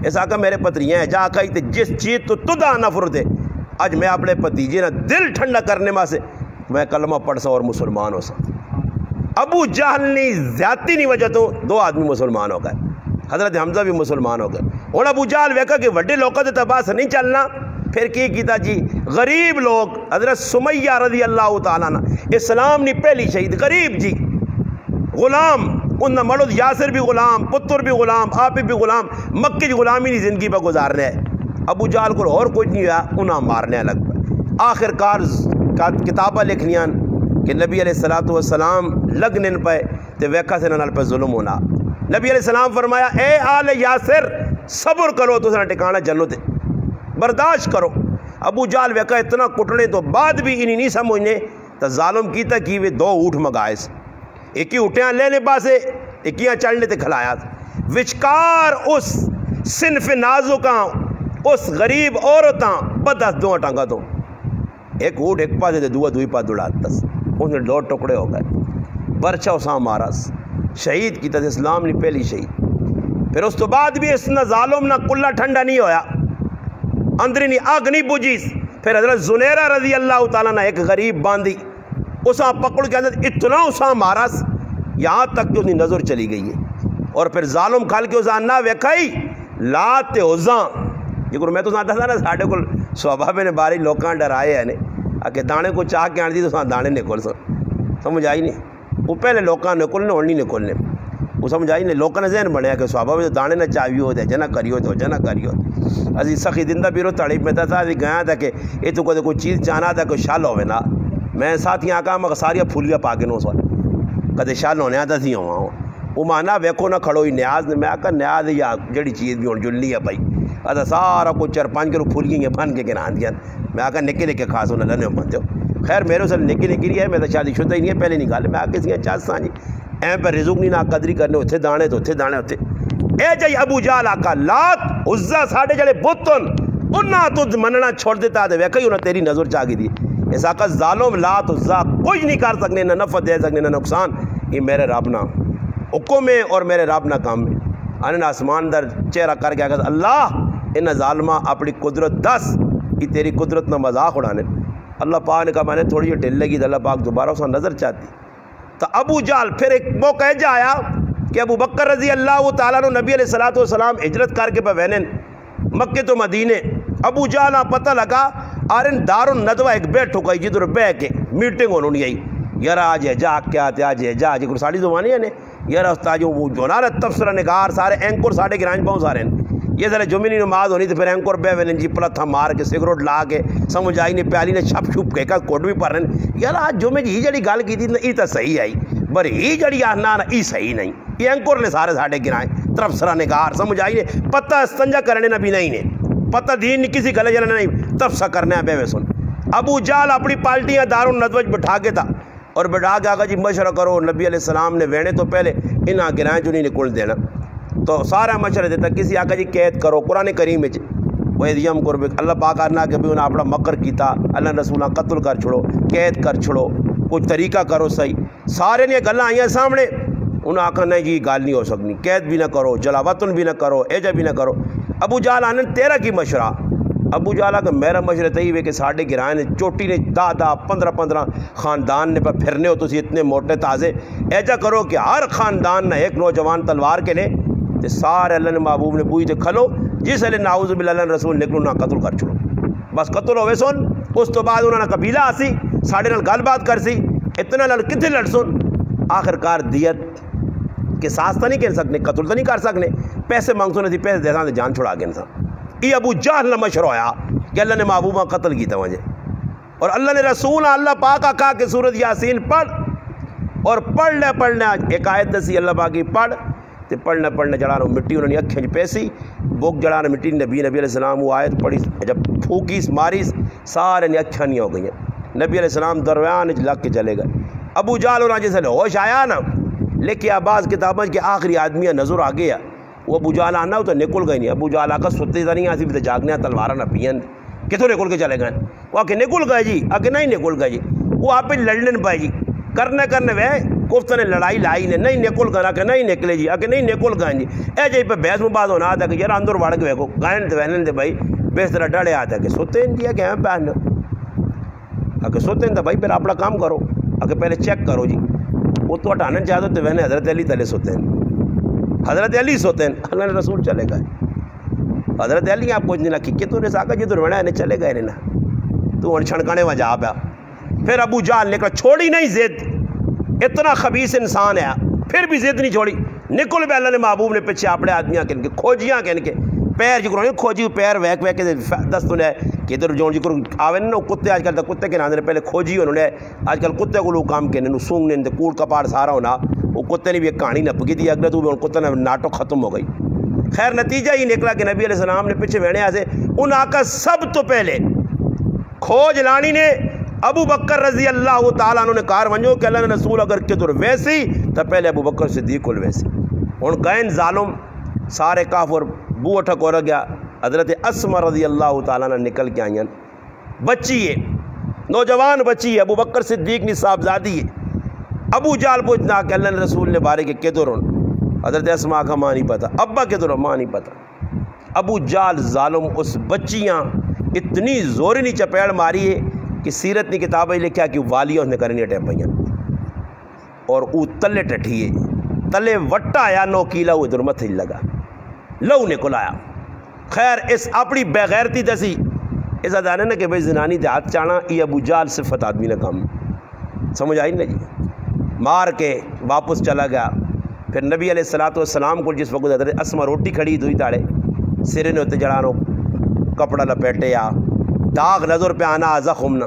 ایسا کہ میرے پتریاں ہیں جا کئی تے جس چیز تو تدا نفرت ہے، آج میں اپنے پتیجے نا دل ٹھنڈا کرنے ماں سے میں کلمہ پڑھ سا اور مسلمان ہو سا۔ ابو جہل نے زیادتی نہیں وجہ تو دو آدمی مسلمان ہو گئے، حضرت حمزہ بھی مسلمان ہو گئے، اور ابو جہل ویکا کہ وڈے لوگوں کے تباہ سے نہیں چلنا، پھر کی کیتا جی غریب لوگ، حضرت سمیہ رضی اللہ تعالیٰ عنہ اسلام نے پہلی شہید، غریب جی غلام، انہاں مرد یاسر بھی غلام، پتر بھی غلام، آپ بھی غلام، مکہ کی غلامی نہیں زندگی پہ گزارنے ہے۔ ابو جہل کو اور کچھ نہیں ہوا، انہاں مارنے لگ پہ، آخر کار کتابہ لکھنیاں کہ نبی علیہ السلام لگنے پہ تے ویکھا سے نال پہ ظلم ہونا، نبی علیہ السلام فرمایا اے آل یاسر صبر کرو تو سنا ٹکانا جنت ہے، برداشت کرو۔ ابو جہل ویکھا اتنا کٹنے تو بعد بھی انہیں نہیں سمجھنے، تو ظالم کیتا کی وہ دو اونٹ منگائے، ایک ہی اٹھیاں لینے پاسے ایکیاں چڑھنے تے کھلایا، وچکار اس صنف نازکاں اس غریب عورتاں بدس دو ٹانگا تو ایک اونٹ ایک پاسے تے دوئی پاس دوڑاتا، ان نے دو ٹکڑے ہو گئے، برچہ اساں مارا شہید کی تے اسلام نے پہلی شہید۔ پھر اس تو بعد بھی اس نہ ظالم نہ کلہ ٹھنڈا نہیں ہویا، اندری نہیں آگ نہیں بجھی، پھر حضرت زنیرہ رضی اللہ تعالیٰ نے ایک غریب باندھی، اساں پکڑ کے اندر اتنا اساں مارا یہاں تک کہ اس کی نظر چلی گئی ہے، اور پھر ظالم کھال کے اساں نہ ویکھائی لات تے عزاں، جکر میں تو ساتھ تھا نا ساڑھے کو صحابہ نے باری لوکاں ڈرائے ہیں کہ دانے کو چاہ کے آنے دی تو ساں دانے نکل سمجھ آئی نہیں، وہ پہلے لوکاں نکلنے اور نہیں نکلنے، وہ سمجھ آئی نہیں، لوکاں نے ذہن بنیا کہ صحابہ میں تو دانے نہ چاہیے ہوتے جنا کریو تو جنا کریو، ازی سخی دندہ بیرو تڑیب میں تھا ازی گیا تھا کہ یہ تو کوئی چیز چاہنا تھا کوئی شال ہوئے نا، میں ساتھ یہاں کہا میں ساریاں پھولیاں پا کے نو سوال کدے شال ہونے آتا تھی ہوا ہوں، وہ مانا ویکھو نہ کھڑو ہی نیاز نے، میں آکا نیاز یا جڑی چیز بھی ہوں جلی ہے بھائی، ادا سارا کچھ 4-5 کلو پھولیاں ہیں بن کے گران دیا، میں آکا نکے لے خاص ہونا لنے بن جاؤ، خیر میرے اسے نکی رہی ہے، میں تو شادی شدہ ہی نہیں ہے پہلے نکالے، میں آکے سیاں چاہتا ہاں جی ایم پہ رزق نہیں نہ قدری کرنے، اتھے دانے تو اتھے دانے اتھے، اے جائی ابو جہل آکا لات عزہ ساڑھے جڑے بطن انہاں تو مننا چھوڑ دیتا ہے، ویکھا ہی انہاں تیری نظر چاگی دی، اس آقا ظالم لات عزہ کچھ نہیں کر سکنے، نہ نفع دے سکنے نہ نقصان، یہ میرے رب نہ حکم ہے اور میرے رب نہ کام ہے، آنے آسمان در چہرہ کر کے آگا اللہ انہاں ظالمہ اپنی قدرت دس، یہ تیری قدرت نہ مذاق اڑانے، اللہ پاک نے کہا میں نے تھوڑی جو ڈل لگی، اللہ پاک دوبارہ اسے نظر چاہتی، تو ابو جہل پھر ایک موقع جا آیا کہ ابو بکر رضی اللہ تعالیٰ نے نبی علیہ السلام ہجرت کر کے بوینن مکہ تو مدینے، ابو جہل پتہ لگا آرن دار الندوہ ایک بیٹھ ہو گئی جدھر بے کے میٹنگ ہونے نہیں آئی، یار آج ہے جا کیا تے آج ہے جا جی ساڑی زبانی ہے نے یار استاد جو نا تبصرہ نگار سارے اینکر ساڑے گرانج پاؤں سارے ہیں یہ ذرا جمعی نماز ہونی تو پھر اینکور بے ویلن جی پلا تھا مار کے سگریٹ لا کے سمجھ آئی نہیں پیالی نے چھپ چھپ کے کا کوٹ بھی پڑھ رہے ہیں یار آج جمعے ہی جڑی گل کی تھی ای تو صحیح آئی پر ہی جڑی آنا ای صحیح نہیں یہ اینکور نے سارے ساڑھے گرائیں طرف سرا نگار سمجھ آئی نہیں پتہ استنجا کرنے نبی نہیں نے پتہ دین نہیں کسی گلے جلنے نہیں تب سا کرنے بے وے سن ابو جال اپنی پالٹیاں دارالندوج بٹھا کے تھا اور بٹھا کے آگا جی مشورہ کرو نبی علیہ السلام نے وینے تو پہلے انہاں گرائیں جو نہیں نکل دینا تو سارا مشورہ دیتا کسی آقا جی قید کرو قرآن کریم میں ویدیم قربک اللہ پاک آنا کہ بھی انہیں اپنا مکر کیتا اللہ رسولہ قتل کر چھڑو قید کر چھڑو کچھ طریقہ کرو صحیح سارے نے گلہ آئیں سامنے انہیں آقا نہیں جی گال نہیں ہو سکنی قید بھی نہ کرو جلاوطن بھی نہ کرو ایجا بھی نہ کرو ابو جال آنن تیرا کی مشورہ ابو جالا کہ میرا مشورہ تھی ہوئے کہ ساڑھے گرائیں نے چوٹی نے 10-15 خاندان نے پر پھرنے ہو تو سی اتنے موٹے تازے ایجا کرو کہ ہر خاندان نہ ایک نوجوان تلوار کے نے تے سارے اللہ نے محبوب نے پوئی تے کھلو جس علیہ نعوذ باللہ اللہ رسول نکلو نہ قتل کر چھوڑو بس قتل ہوئے سن اس تو بعد انہوں نے قبیلہ آسی ساڑھے نال گل بات کر سی اتنا لڑ کتنے لڑ سن آخر کار دیت کے ساس تو نہیں کہہ سکنے قتل تو نہیں کر سکنے پیسے مانگتوں نے تھی پیسے دیتا تو جان چھوڑا گئے انسان یہ ابو جہل نہ مشروع ہویا کہ اللہ نے محبوبہ قتل کی تھا مجھے اور اللہ نے رسول اللہ پاک کہا کہ سورۃ یاسین پڑھ اور پڑھنے ایک آیت دسی اللہ پاک کی پڑھ تے پڑھنے جڑانا مٹی انہوں نے اکھیں پیسی بوک جڑانا مٹی نبی علیہ السلام وہ آیت پڑھی جب پھوکیس ماریس سارے نے اکھیں نہیں ہو گئی ہیں نبی علیہ السلام درویان لگ کے چلے گئے ابو جہل اور جیسے ہوش آیا نا لیکن آباز کتابیں کے آخری آدمیاں نظر آ گیا وہ ابو جہل آنا تو نکل گئی نہیں ابو جہل آ کر ستے تو نہیں آتی بھی تو جاگنے تلوارا نہ پین کتوں نکل کے چلے گئے وہ آ کے نکل گئے جی آ کے نہیں نکل گئے جی وہ آپ پہ لڑنے پائے جی کرنے وے کفت نے لڑائی لائی نے نہیں نکل گئے کہ نہیں نکلے جی آ کے نہیں نکل گئے جی اے جی پہ بحث مباحث ہونا آتا کہ یار اندر وڑ کے ویکو گائن تو وہن دے بھائی بے طرح ڈڑے آتا کہ ستے ہیں جی کہ ہیں پہن آ کے ستے ہیں تو بھائی پھر اپنا کام کرو آ کے پہلے چیک کرو جی وہ تو ہٹانا چاہتے تو وہنے حضرت علی تلے سوتے ہیں حضرت علی سوتے ہیں اللہ نے رسول چلے گئے حضرت علی آپ پوچھنے لگی کہ تو نے ساکا جی تو رونا ہے چلے گئے نا تو چھڑکانے میں جا پیا پھر ابو جہل نے کہا چھوڑی نہیں ضد اتنا خبیث انسان ہے پھر بھی ضد نہیں چھوڑی نکل پہ اللہ نے محبوب نے پیچھے اپنے آدمیاں کہن کے کھوجیاں کہن کے پیر جی کرو کھوجی پیر ویک ویک کے دست نے کہ ادھر جو جی کرو آوے نا کتے آج کل کتے کے ناندے پہلے کھوجی انہوں نے آج کل کتے کو لوگ کام کہنے سونگنے تے کوڑ کپاڑ سارا ہونا وہ کتے نے بھی ایک کہانی نپ کی تھی اگلے تو بھی کتے نے ناٹک ختم ہو گئی خیر نتیجہ ہی نکلا کہ نبی علیہ السلام نے پیچھے وینے آسے ان آقا سب تو پہلے کھوج لانی نے ابو بکر رضی اللہ تعالیٰ عنہ نے کار ونجو کہ اللہ نے رسول اگر کتر ویسی تو پہلے ابو بکر صدیق الویسی ان گئن ظالم سارے کافر بو اٹھک ہو گیا حضرت اسما رضی اللہ تعالیٰ نے نکل کے آئین بچی ہے نوجوان بچی ہے ابو بکر صدیق نے صاحبزادی ہے ابو جال پوچھنا کہ اللہ نے رسول نے بارے کے کدھر حضرت اسما کا ماں نہیں پتا ابا کدھر ماں نہیں پتا ابو جال ظالم اس بچیاں اتنی زوری نہیں چپیڑ ماری ہے کہ سیرت نے کتابیں لکھا کہ والیاں اس نے کرنی اٹھے پائیں اور او تلے ٹٹھی ہے تلے وٹا آیا نو کیلا وہ ادھر مت لگا لو نکل آیا خیر اس اپنی بغیرتی دسی ایسا دانے نا کہ بھائی زنانی دے ہاتھ چانا یہ ابو جال صفت آدمی نے کام سمجھ آئی نا جی مار کے واپس چلا گیا پھر نبی علیہ السلام کو جس وقت حضرت اسما روٹی کھڑی دھوئی تاڑے سرے نے ہوتے جڑانو کپڑا لپیٹے یا داغ نظر پہ آنا زخم نہ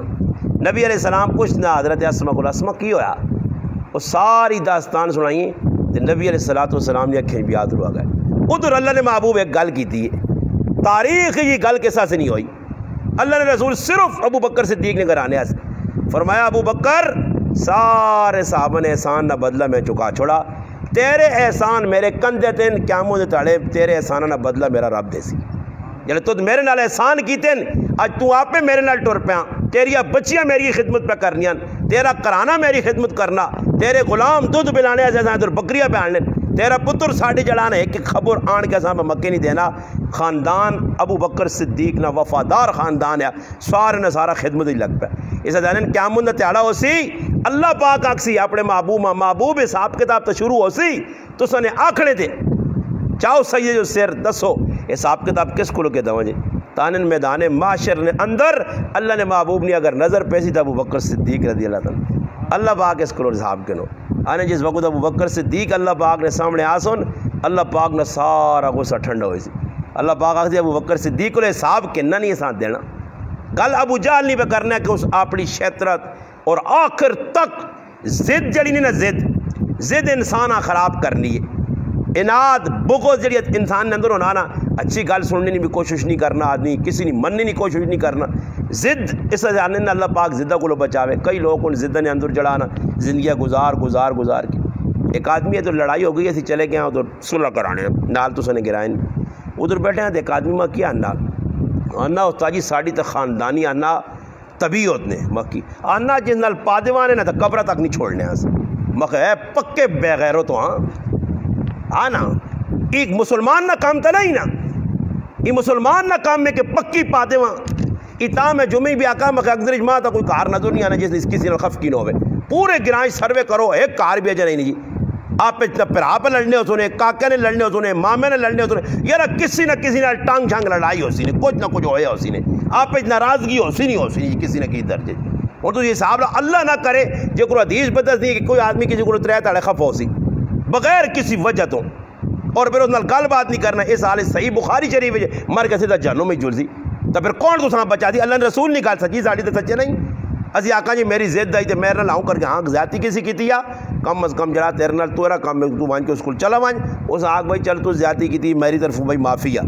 نبی علیہ السلام کچھ نہ حضرت اسما کو اسما کی ہویا وہ ساری داستان سنائیں تو نبی علیہ السلام نے اکھیں بھی یاد روا گئے ادھر اللہ نے محبوب ایک گل کی تھی تاریخ یہ گل کے ساتھ سے نہیں ہوئی اللہ نے رسول صرف ابو بکر صدیق نے گھرانے سے فرمایا ابو بکر سارے صحابہ نے احسان نہ بدلہ میں چکا چھوڑا تیرے احسان میرے کندھے تین قیامت دے تڑے تیرے احسان نہ بدلہ میرا رب دے سی جلے تو میرے نال احسان کیتے اج تو آپ پہ میرے نال ٹر پیا تیریا بچیاں میری خدمت پہ کرنیاں تیرا کرانا میری خدمت کرنا تیرے غلام دودھ پلانے ایسے ادھر بکریاں پہ آنے تیرا پتر ساڑی جڑانا ایک خبر آن کے سامنے مکے نہیں دینا خاندان ابو بکر صدیق نہ وفادار خاندان ہے سارے نے سارا خدمت ہی لگ پہ اسے دانن قیامت دا تیڑا ہو سی اللہ پاک آکسی اپنے محبوب حساب کتاب تو شروع ہو سی تو سنے آکھنے دے چاہو سید جو سیر دسو حساب کتاب کس کو لکے دوں جی تانن میدان معاشر نے اندر اللہ نے محبوب نے اگر نظر پیسی تھا ابو بکر صدیق رضی اللہ تعالیٰ اللہ پاک اس کو حساب کے نو آنے جس وقت ابو بکر صدیق اللہ پاک نے سامنے آسن اللہ پاک نے سارا غصہ ٹھنڈا ہوئی سی اللہ پاک آخر ابو بکر صدیق علیہ صاحب کہنا نہیں ساتھ دینا گل ابو جہل نہیں پہ کرنا ہے کہ اس اپنی شیطرت اور آخر تک ضد جڑی نہیں نا ضد انسان خراب کرنی ہے اناد بغض جڑی انسان نے اندر ہونا نا اچھی گل سننے نہیں بھی کوشش نہیں کرنا آدمی کسی نے مننے نہیں کوشش نہیں کرنا ضد اس جانے نے اللہ پاک ضدہ کو بچاوے کئی لوگ ان ضدہ نے اندر جڑانا زندگیاں گزار کے ایک آدمی ہے تو لڑائی ہو گئی ایسی چلے گئے ہیں تو صلح کرانے نال تو سنے گرائیں ادھر بیٹھے ہیں تو ایک آدمی ماں کیا آنا ہوتا جی ساڑی تو خاندانی آنا تبھی ہوتے ہیں مکی آنا جس نال پادوانے نا تو قبرہ تک نہیں چھوڑنے ہیں مکہ ہے پکے بے غیروں تو آنا ایک مسلمان نہ کام تا نہیں نا یہ مسلمان نہ کام میں کہ پکی پادواں اتام ہے جمعی بھی آقا مکہ اکثر اجماع تا کوئی کار نظر نہیں آنا جس کسی نے خف کی نہ ہوئے پورے گرائیں سروے کرو ایک کار بھی اجا نہیں جی آپ پہ پھرا پہ لڑنے ہو سنے کاکے نے لڑنے ہو سنے مامے نے لڑنے ہو سنے یار کسی نہ کسی نے ٹانگ چھانگ لڑائی ہو سی نے کچھ نہ کچھ ہویا ہو سی نے آپ پہ ناراضگی ہو سی نہیں ہو سی کسی نہ کسی درجے اور تو یہ صاحب اللہ نہ کرے جو کوئی حدیث بدس نہیں کہ کوئی آدمی کسی کو ترے تاڑے خف ہو سی بغیر کسی وجہ تو اور پھر اس نال گل بات نہیں کرنا اس حال صحیح بخاری شریف مر کے سیدھا جہنم میں جل سی تو پھر کون تو ساں بچا دی اللہ نے رسول نہیں گل سچی ساڑی تو سچے نہیں اسی آقا جی میری زد آئی تو میرے نال آؤں کر کے ہاں زیادتی کسی کی تھی کم از کم جڑا تیرے نال تو کام تو وان کے اسکول چلا وان اس آگ بھائی چل تو زیادتی کی تھی میری طرف بھائی معافی ہے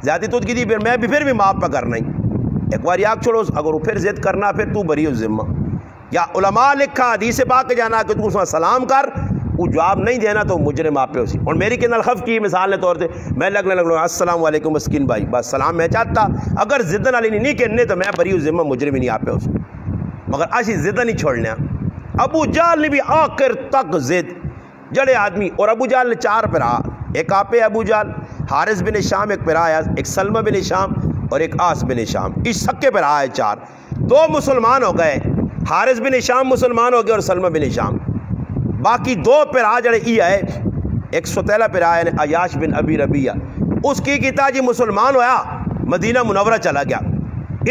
زیادتی تو کی تھی پھر میں بھی معاف پہ کرنا ہی ایک بار آگ چھوڑو اگر وہ پھر زد کرنا پھر تو بری ہو ذمہ یا علماء لکھا حدیث پاک جانا کہ تو اس میں سلام کر وہ جواب نہیں دینا تو مجرم آپ پہ ہو سی اور میری کے نال خف کی مثال نے طور سے میں لگنے لگا السلام علیکم مسکین بھائی بس سلام میں چاہتا اگر زدن علی نہیں کہنے تو میں بری ہوں ذمہ مجرم ہی نہیں آپ پہ ہو سی مگر ایسی زدہ نہیں چھوڑنے ابو جہل نے بھی آخر تک زد جڑے آدمی اور ابو جہل نے 4 پھرا ایک آپ ابو جہل حارث بن شام ایک پھرا ہے ایک سلمہ بن شام اور ایک آس بن شام اس سکے پھرا ہے 4 2 مسلمان ہو گئے حارث بن شام مسلمان ہو گئے اور سلمہ بن شام باقی 2 پھرا جڑے ای ہے ایک ستیلہ پھرا ہے عیاش بن ابی ربیہ اس کی کتا جی مسلمان ہویا مدینہ منورہ چلا گیا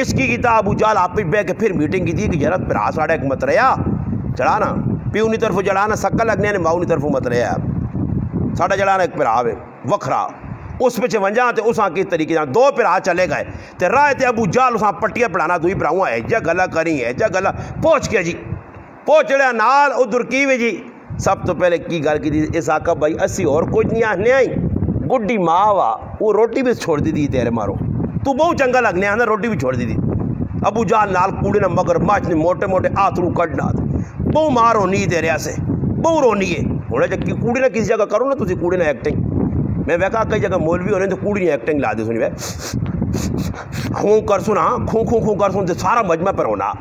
اس کی کتا ابو جہل آپ پہ بے کے پھر میٹنگ کی تھی کہ جرات پھرا ساڑھا ایک مت رہا چڑھانا پیونی طرف جڑانا سکا لگنے نے ماؤنی طرف مت رہا ساڑھا جڑانا ایک پھرا ہوئے وکھرا اس پہ ونجا تے اس کی طریقے 2 پھرا چلے گئے تے راہ تے ابو جہل اس پٹیاں پڑھانا دوئی پھراؤں ہے جا گلا کری ہے جا گلا پہنچ گیا جی پہنچ رہا نال ادھر کی ہوئی جی سب تو پہلے کی گل کی تھی اس آقا بھائی اسی اور کچھ نہیں آنے آئی گڈی ماں وا وہ روٹی بھی چھوڑ دی تھی تیرے مارو تو بہت چنگا لگنے آنا روٹی بھی چھوڑ دی تھی ابو جہل نال کوڑے نہ مگر ماچ نے موٹے موٹے آترو کڈنا بہت مار ہونی ہے تیرے سے بہت رونی ہے ہونا جب کوڑے نہ کسی جگہ کرو نا تھی کوڑے نہ ایکٹنگ میں ویکا کئی جگہ مولوی ہونے تو کوڑی ایکٹنگ لا دے سنی وے خوں کر سنا خوں کر سن سارا مجمع پر ہونا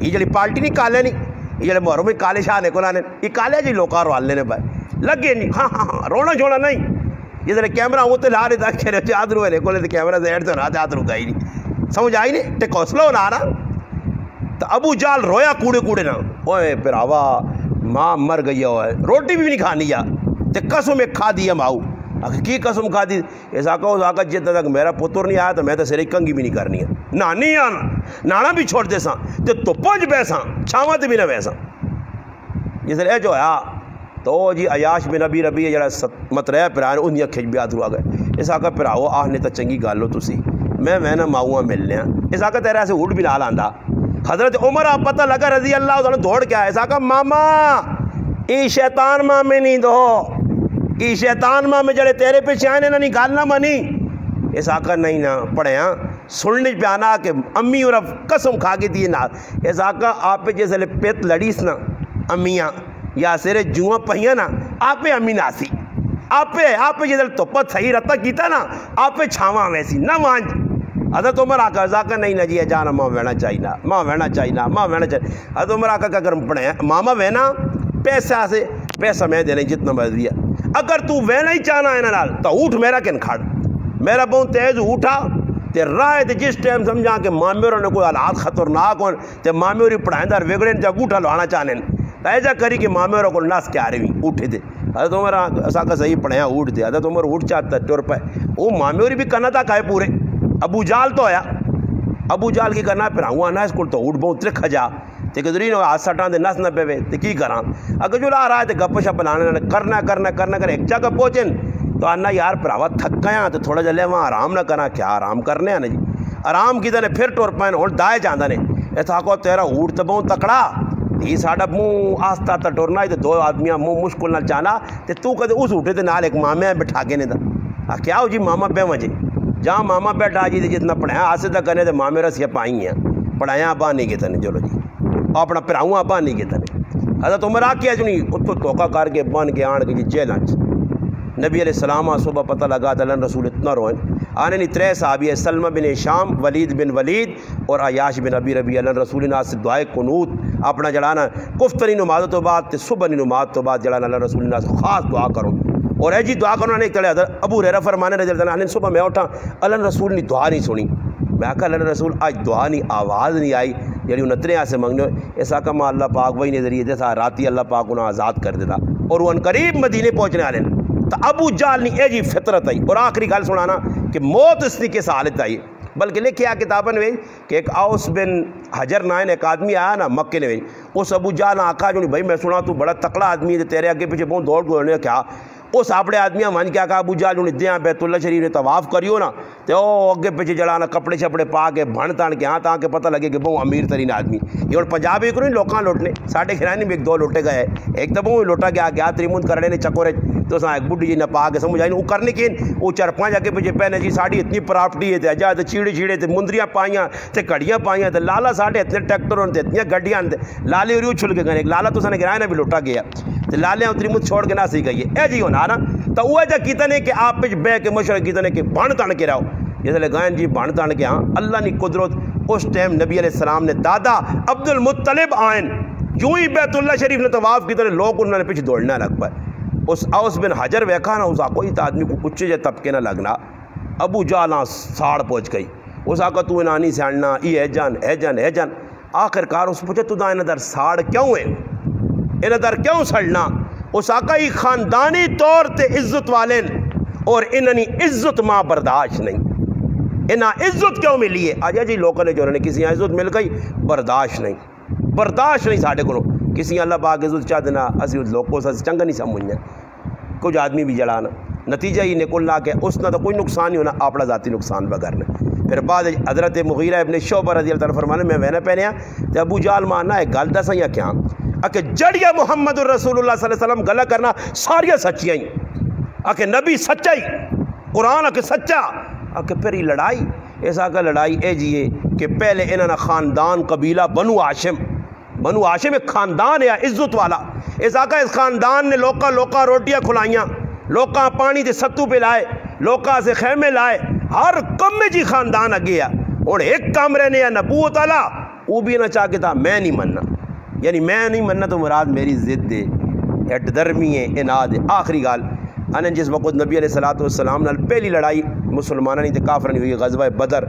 یہ جڑی پارٹی نہیں کالے نہیں یہ جڑے محرم میں کالے شاہ نے کو لانے یہ کالے جی لوکار والنے نے بھائی لگے نہیں ہاں رونا چھوڑا نہیں یہ ذرا کیمرہ ہوتے لا رہے تھا کہ ہاتھ روئے نے کولے کیمرہ سے ایڈ سے ہاتھ رکا ہی نہیں سمجھ آئی نہیں تے حوصلہ ہونا رہا تو ابو جہل رویا کوڑے نا اوے پھر آوا ماں مر گئی ہے روٹی بھی نہیں کھانی ہے تے قسم ایک کھا دی ہے ماؤ اگر کی قسم کھا دی اس آقا جتنا تک میرا پتر نہیں آیا تو میں تو سر کنگی بھی نہیں کرنی ہے نانی آنا نانا بھی چھوڑ دے ساں تے تو پنج بیساں چھاواں تے بھی نہ بیساں جس طرح جو ہے تو جی عیاش بن ابی ربیہ جڑا متریا پھران ان اکھے بھی ہاتھ ہوا گئے اس آقا پھراؤ آہنے تو چنگی گل ہو تسی میں نہ ماؤں ملنے اس آقا تیرے سے اٹھ بھی نال آندا حضرت عمر آپ پتہ لگا رضی اللہ عنہ دوڑ کے آئے اس آقا ماما ای شیطان ماں میں نہیں دو ای شیطان ماں میں جڑے تیرے پیچھے آنے نہ نہیں گال نہ منی اس آقا نہیں نہ پڑھے ہاں سننے پہ آنا کہ امی اور قسم کھا کے دیے نہ اس آقا آپ پہ جیسے پیت لڑیس نا امیاں یا سرے جوہاں پہیاں نا آپ پہ امی ناسی آپ پہ جیسے توپت صحیح رتا کیتا نا آپ پہ چھاواں ویسی نہ مانج حضرت عمر آقا ازاقہ نہیں نہ جی جانا ماں وینا چاہینا حضرت عمر آقا کا گرم پڑھے ماما وینا پیسہ سے پیسہ میں دینے جتنا مرضی ہے اگر تو وینا ہی چاہنا ہے نا تو اٹھ میرا کن کھڑ میرا بہت تیز اٹھا تے رائے تے جس ٹائم سمجھا کہ مامیوروں نے کوئی حالات خطرناک ہوں تے مامیوری پڑھائیں دار وگڑیں تے گوٹھا لوانا چاہنے ایسا کری کہ مامیوروں کو ناس کے آ رہی ہوئی اٹھے تھے حضرت عمر اساقہ صحیح پڑھے ہیں اٹھ دے حضرت عمر اٹھ چاہتا ٹر پائے وہ مامیوری بھی کرنا تھا کھائے پورے ابو جہل تو آیا ابو جہل کی کرنا پھر ہوں آنا اس کو تو اٹھ بہت ترکھ جا تے کدری نو ہاتھ سٹاں دے نس نہ پے تے کی کراں اگر جو لا رہا ہے تے گپ شپ لانے کرنا کر ایک جگہ پہنچن تو آنا یار پراوا تھک گیا تو تھوڑا جلے وہاں آرام نہ کرنا. کیا آرام کرنے ہیں نا جی, آرام کی نے پھر ٹر پائن ہوں دائے جانا نے. اس آکو تیرا اونٹ تو بہت تکڑا, یہ ساڈا منہ آستہ آستہ ٹرنا ہے, تو دو آدمیاں منہ مشکل نہ جانا, تو کدے اس اونٹے کے نال ایک مامے بٹھا کے نہیں دا. کیا ہو جی ماما پہ وجے جہاں ماما بیٹھا جی جتنا پڑھایا آسے تک کرنے تو مامے رسیاں پائی ہیں, پڑھایا آپ نہیں کہتے نہیں. چلو جی اپنا پراؤں آپ نہیں کہتے نہیں. حضرت عمر آ کے جنی اتو توقع کر کے بن کے آن کے جی جیلن نبی علیہ السلام صبح پتہ لگا تو اللہ رسول اتنا روئن. آنے نہیں 3 صحابی ہے, سلمہ بن ہشام, ولید بن ولید اور عیاش بن ابی ربیع. اللہ رسول نے سے دعائے قنوت اپنا جڑانا کفتری نماز تو بعد تے صبح نماز تو بعد جڑانا اللہ رسول نے خاص دعا کرو. اور اے جی دعا کرنا نہیں چلے حضرت ابو ہریرہ فرمانے رضی اللہ عنہ صبح میں اٹھا اللہ رسول نے دعا نہیں سنی. میں کہا اللہ رسول آج دعا نہیں آواز نہیں آئی یعنی انترے سے منگنے ایسا کہ اللہ پاک وہی نے ذریعے جیسا راتی اللہ پاک انہیں آزاد کر دیتا اور وہ ان قریب مدینے پہنچنے والے. تو ابو جال نہیں اے جی فطرت آئی. اور آخری گل سنانا کہ موت اس کی کس حالت آئی, بلکہ لکھے کتابیں نے کہ ایک اوس بن حجر نائن ایک آدمی آیا نا مکے نے, اس ابو جال آقا جو نہیں بھائی میں سنا تو بڑا تکڑا آدمی ہے تیرے آگے پیچھے بہت دوڑنے کیا اس اپنے آدمیاں من کیا کہا ابو جال انہیں دیاں بیت اللہ شریف نے طواف کریو نا تو وہ اگے پیچھے جڑانا کپڑے شپڑے پا کے بھن تان کے ہاں تاکہ پتہ لگے کہ بہت امیر ترین آدمی. یہ اور پنجاب ایک نہیں لوکاں لوٹنے ساڑھے خرانی میں 1-2 لوٹے گئے, ایک تو بہت لوٹا گیا تریمند کرنے نے چکورے تو ایک بڈھی جی نہ پا کے سمجھ آئی وہ کرنے کی وہ 4-5 اگے پیچھے پہنے جی ساڑھی اتنی پراپرٹی ہے اجا تو چیڑے چیڑے تے مندریاں پائیاں تے کڑیاں پائیاں تے لالا ساڑھے اتنے ٹریکٹر ہوتے اتنی گڈیاں لالے اور چھل کے گئے لالا تو سنے گرایا نا بھی لوٹا گیا تو لالے تریمند چھوڑ کے نہ سی گئی اے جی ہونا نا. تو وہ جا کیتا نے کہ آپ پہ بہ کے مشورہ کیتا نے کہ بھن تان کے رہو جس لئے گائن جی بھن تان کے ہاں اللہ نے قدرت اس ٹائم نبی علیہ السلام نے دادا عبد المطلب آئین جو ہی بیت اللہ شریف نے طواف کیتا نے لوگ انہوں نے پیچھے دوڑنا لگ پائے. اس اوس بن حجر ویکھا نا اس کوئی تا آدمی کو اچھے جے طبقے نہ لگنا. ابو جالاں ساڑ پہنچ گئی اس آقا تو انانی سیاننا ای ہے جان آخر کار اس پوچھے تو دا انہ در ساڑ کیوں ہے انہ در کیوں سڑنا. اس آقا ہی خاندانی طور تے عزت والے اور انہنی عزت ماں برداشت نہیں انہاں عزت کیوں ملی ہے آجا جی لوگوں نے جو انہوں نے کسی عزت مل گئی برداشت نہیں ساڑھے کو کسی اللہ پاک عزت چاہ دینا اسی لوگوں سے چنگا نہیں سمجھنا کچھ آدمی بھی جڑانا نتیجہ ہی نکلنا کہ اس نہ تو کوئی نقصان نہیں ہونا اپنا ذاتی نقصان بغیر. پھر بعد حضرت مغیرہ ابن شعبہ رضی اللہ تعالیٰ فرمانے میں وینا پہنیا تو ابو جال ماننا ہے گل دسا یا کیا کہ جڑیا محمد الرسول اللہ صلی اللہ علیہ وسلم گلہ کرنا ساریاں سچیاں ہی کہ نبی سچا ہی قرآن کہ سچا کہ پھر یہ لڑائی ایسا کہ لڑائی اے جی ہے کہ پہلے انہوں نے خاندان قبیلہ بنو ہاشم ایک خاندان ہے عزت والا ایسا کہ اس خاندان نے لوکاں روٹیاں کھلائیاں لوکاں پانی دے ستو پہ لائے لوکاں سے خیمے لائے ہر کم میں جی خاندان اگے اور ایک کام رہنے یا نبوت والا وہ بھی نہ چاہ کے تھا میں نہیں مننا یعنی میں نہیں مننا تو مراد میری ضد ہے ہٹ درمی ہے اناد ہے. آخری گال انہیں جس وقت نبی علیہ السلام نے پہلی لڑائی مسلمانہ نہیں تھے کافرہ نہیں ہوئی غزوہ بدر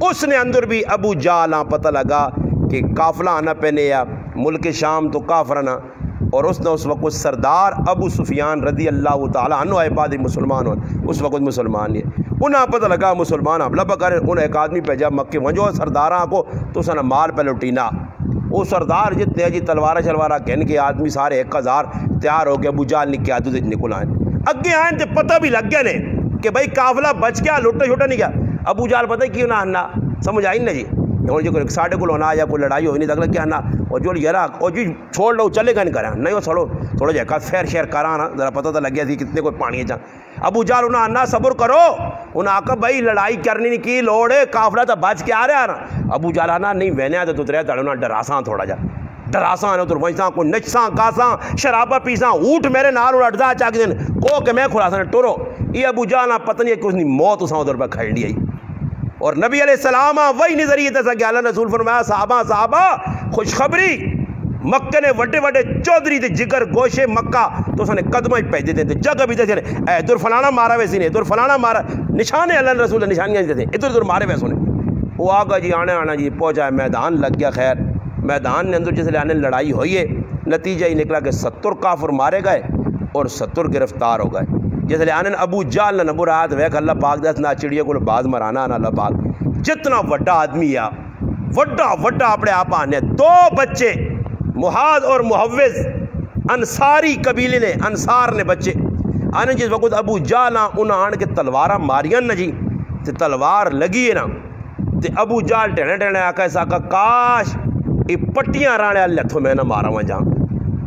اس نے اندر بھی ابو جالاں پتہ لگا کہ قافلہ آنا پہنے یا ملک شام تو کافرانہ اور اس نے اس وقت سردار ابو سفیان رضی اللہ تعالیٰ عنہ عباد مسلمان ہو اس وقت مسلمان ہے انہیں پتہ لگا مسلمان حملہ پکڑے انہیں ایک آدمی پہ جب مکے ونجو سرداراں کو تو سنہ مال پہ لٹینا وہ سردار جتنے جی تلوارہ شلوارہ کہن کے آدمی سارے 1000 تیار ہو کے ابو جال کی قیادت نکل آئیں اگے آئیں تو پتہ بھی لگ گیا نے کہ بھائی قافلہ بچ گیا لوٹا چھوٹا نہیں گیا. ابو جال پتہ کیوں نہ ہننا سمجھ آئی نا جی اور جو ساڑھے کو ہونا یا کوئی لڑائی ہوئی نہیں تک کیا نا اور جو یار اور جی چھوڑ لو چلے گا نہیں کرا نہیں وہ چھوڑو تھوڑا جہاں فیر شیر کرانا ذرا پتہ تو لگ گیا تھی کتنے کوئی پانی ہے. ابو جال انہیں آنا صبر کرو انہیں آکا بھائی لڑائی کرنی نہیں کی لوڑ ہے قافلہ تو بچ کے آ رہا نا. ابو جال آنا نہیں وہنے آتے تو ترے تڑنا ڈراساں تھوڑا جا ڈراساں ہے تو ویساں کوئی نچساں کاساں شرابہ پیساں اونٹ میرے نال انہیں اٹھا چاہ کے دن کو کہ میں خلاصہ ٹورو یہ ابو جال پتہ نہیں ہے کچھ نہیں موت اساں ادھر پہ کھڑ لی آئی. اور نبی علیہ السلام وہی نظریے تھا کہ اللہ رسول فرمایا صحابہ خوشخبری مکہ نے وڈے وڈے چودھری دے جگر گوشے مکہ تو اس نے قدمہ ہی پہنچ دیتے تھے جگہ بھی دیتے تھے ادھر فلانا مارا ویسی نے ادھر فلانا مارا نشانے اللہ رسول نشانیاں دیتے تھے ادھر مارے ویسوں نے وہ آگا جی آنا جی پہنچا ہے میدان لگ گیا. خیر میدان نے اندر جس لیے آنے لڑائی ہوئی ہے نتیجہ ہی نکلا کہ 70 کافر مارے گئے اور 70 گرفتار ہو گئے. جس لیے آنے ابو جال نہ نبو رات ویک اللہ پاک دس نہ چڑیا کو باز مرانا نہ اللہ پاک جتنا وڈا آدمی آ وڈا اپنے آپ آنے 2 بچے محاذ اور محوز انصاری قبیلے نے انصار نے بچے آنے جس وقت ابو جہل انہاں آن کے تلوارہ ماریاں نا جی تے تلوار لگی ہے نا تے ابو جہل ٹہنے ٹہنے آقا ایسا آقا کاش یہ پٹیاں رانے والے ہتھوں میں نہ مارا ہوا جاں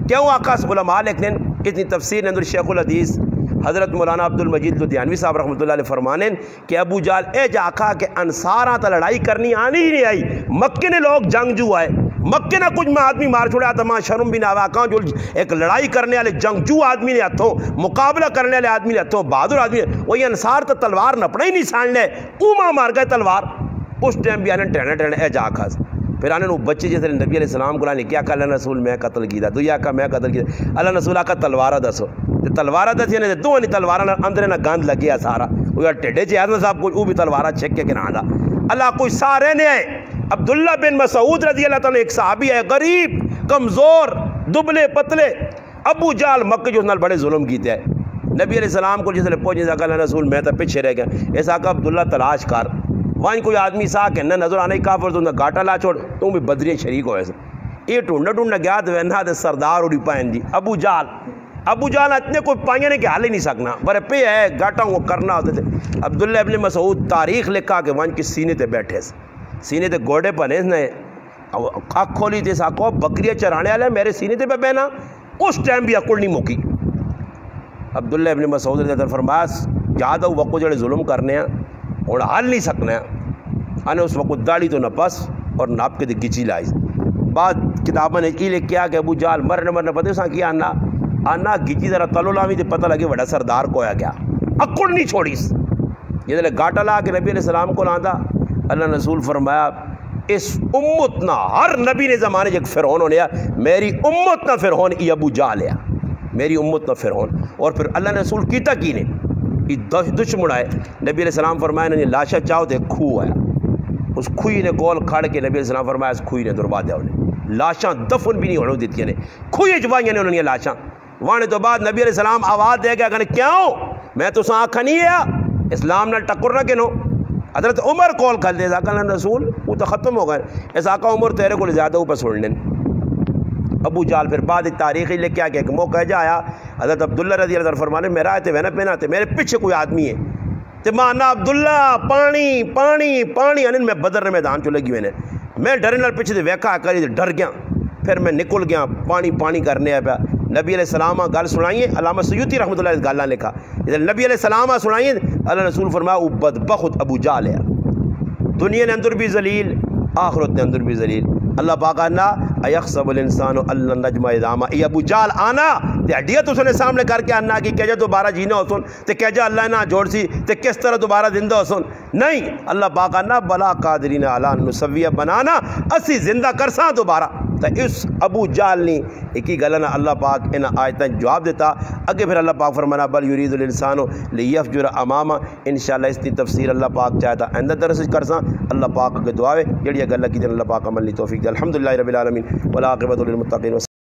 کیوں آقا علماء لکھنے اتنی تفسیر اندر شیخ الحدیث حضرت مولانا عبد المجید لدھیانوی صاحب رحمۃ اللہ علیہ فرمانے کہ ابو جہل اے جا آقا کہ انصاراں تا لڑائی کرنی آنی ہی نہیں آئی مکے نے لوگ جنگجو آئے مکے نہ کچھ میں آدمی مار چھوڑا تمام شرم بھی نہ آقا جو ایک لڑائی کرنے والے جنگجو آدمی نے ہتھوں مقابلہ کرنے والے آدمی نے ہتھوں بہادر آدمی نے وہی انصار تا تلوار نپڑا ہی نہیں سان لے اوما مار گئے تلوار اس ٹائم بھی آنے ٹہنے ٹہنے اے جا آقا پھر آنے وہ بچے جیسے نبی علیہ السلام کو لانے کیا کہ اللہ رسول میں قتل کیتا تو یا کہ میں قتل کیتا اللہ رسول آقا تلوارہ دسو تلوارہ دسی نے دو نہیں تلوارہ اندر نہ گند لگیا سارا وہ ٹیڈے چ اعظم صاحب کو بھی تلوارہ چھک کے نہ اللہ کوئی سارے نے آئے عبداللہ بن مسعود رضی اللہ تعالیٰ ایک صحابی ہے غریب کمزور دبلے پتلے ابو جہل مکے جو اس نال بڑے ظلم کیتے ہیں نبی علیہ السلام کو جس نے پہنچے اللہ رسول میں تو پیچھے رہ گیا ایسا کہ عبداللہ تلاش کر وہاں کوئی آدمی سا کہ نہ نظر آنے کافر تو نہ گاٹا لا چھوڑ تو بھی بدری شریک ہوئے سے یہ ٹونڈا گیا تو وہاں دے سردار اڑی پائیں جی ابو جہل اتنے کوئی پائیں نے کہ حال ہی نہیں سکنا برے پہ ہے گاٹا وہ کرنا ہوتے تھے عبداللہ ابن مسعود تاریخ لکھا کہ وہاں کی سینے تے بیٹھے سے سینے تے گوڑے پنے نے آنکھ کھولی تھی ساکو بکریاں چرانے والے میرے سینے تے پہ بہنا اس ٹائم بھی عقل نہیں موکی عبداللہ ابن مسعود نے فرمایا یاد ہو وقت جڑے ظلم کرنے ہیں اور حال نہیں سکنا آنے اس وقت داڑھی تو نہ پس اور ناپ کے گچی لائی بعد کتابوں نے یہ لکھا کہ ابو جہل مرنے پتہ اساں کیا آنا گچی ذرا تلو لاوی تے پتہ لگے بڑا سردار کو آیا کیا اکڑ نہیں چھوڑیس یہ دلے گاٹا لا کے نبی علیہ السلام کو لاندا اللہ رسول فرمایا اس امت نہ ہر نبی نے زمانے ایک فرعون ہونے میری امت نہ فرعون یہ ابو جہل ہے میری امت نہ فرعون اور پھر اللہ نے رسول کیتا کی نے یہ دشمن آئے نبی علیہ السلام فرمایا نے لاشا چاہو تے کھو آیا اس کھوئی نے کول کھڑ کے نبی علیہ السلام فرمایا اس کھوئی نے دربا دیا انہیں لاشاں دفن بھی نہیں ہونے دیتی نے کھوئی جوائیاں نے انہوں نے لاشاں وانے تو بعد نبی علیہ السلام آواز دے گیا کہ کیوں میں تو ساں آنکھا نہیں ہے اسلام نہ ٹکر نہ کنو حضرت عمر کول کھل دے ساکا اللہ رسول وہ تو ختم ہو گئے اس آقا عمر تیرے کو زیادہ اوپر سوڑنے ابو جہل پھر بعد تاریخی لے کے آ گیا کہ موقع جا آیا حضرت عبداللہ رضی اللہ عنہ فرمانے میرا آئے تھے وینا پہنا تھے میرے پیچھے کوئی آدمی ہے تے مانا عبداللہ پانی پانی پانی انہیں میں بدر میدان چو لگی میں ڈرے نال پیچھے دے ویکھا کری ڈر گیا پھر میں نکل گیا پانی کرنے آ پیا نبی علیہ السلام گل سنائیے علامہ سیوطی رحمۃ اللہ علیہ گالاں لکھا نبی علیہ السلام سنائیے اللہ رسول فرمایا وہ بدبخت ابو جہل ہے دنیا نے اندر بھی ذلیل آخرت نے اندر بھی ذلیل اللہ پاک آنا ایخسب الانسان اللہ نجمع ادامہ یہ ابو جہل آنا تے ہڈیاں تو سنے سامنے کر کے آنا کہ کہجا دوبارہ جینا ہو سن تے کہجا اللہ نہ جوڑ سی تے کس طرح دوبارہ زندہ ہو سن نہیں اللہ پاک آنا بلا قادرین علی نسویہ بنانا اسی زندہ کرساں دوبارہ تو اس ابو جہل نے ایک ہی گلنا اللہ پاک ان آیتیں جواب دیتا اگے پھر اللہ پاک فرمانا بل یرید الانسان لیفجر امامہ انشاءاللہ اس کی تفسیر اللہ پاک چاہتا آئندہ درس کرساں اللہ پاک اگے دعا ہے جڑی گل کی اللہ پاک عمل توفیق دے الحمدللہ رب العالمین والعاقبۃ للمتقین.